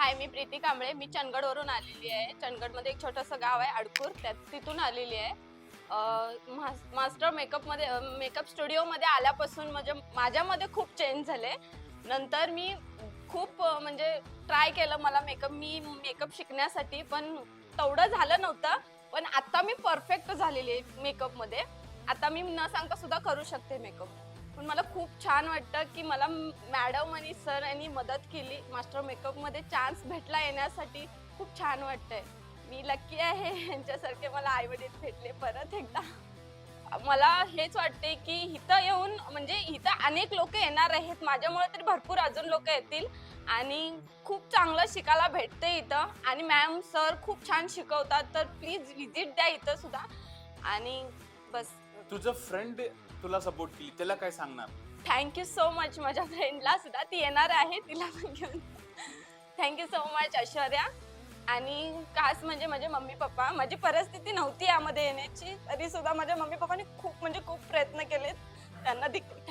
हाय, मी प्रीती कांबळे. मी चंदगडवरून आलेली आहे. चंदगडमध्ये एक छोटंसं गाव आहे अडकूर, तिथून आलेली आहे. मास्टर मेकअप स्टुडिओमध्ये आल्यापासून म्हणजे माझ्यामध्ये खूप चेंज झाले. नंतर मी खूप म्हणजे ट्राय केलं मला मेकअप शिकण्यासाठी, पण तेवढं झालं नव्हतं. पण आता मी परफेक्ट झालेली आहे मेकअपमध्ये. आता मी न सांगता सुद्धा करू शकते मेकअप. पण मला खूप छान वाटतं की मला मॅडम आणि सर यांनी मदत केली. मास्टर मेकअपमध्ये चान्स भेटला येण्यासाठी. खूप छान वाटतंय. मी लकी आहे, यांच्यासारखे मला आई-वडील भेटले परत एकदा. मला हेच वाटते की इथं येऊन म्हणजे इथं अनेक लोक येणार आहेत. माझ्यामुळे तरी भरपूर अजून लोक येतील आणि खूप चांगलं शिकायला भेटते इथं. आणि मॅम, सर खूप छान शिकवतात. तर प्लीज व्हिजिट द्या इथं सुद्धा. आणि बस. तुझं फ्रेंड तुला सपोर्ट केली, त्याला काय सांगणार? Thank you so much. माझ्या फ्रेंडला सुद्धा ती येणार आहे, तिला पण घेऊन. Thank you so much Aishwarya. आणि खास म्हणजे माझे मम्मी पप्पा. माझी परिस्थिती नव्हती यामध्ये येण्याची, तरी सुद्धा माझ्या मम्मी पप्पांनी खूप म्हणजे खूप प्रयत्न केलेत. त्यांना देखील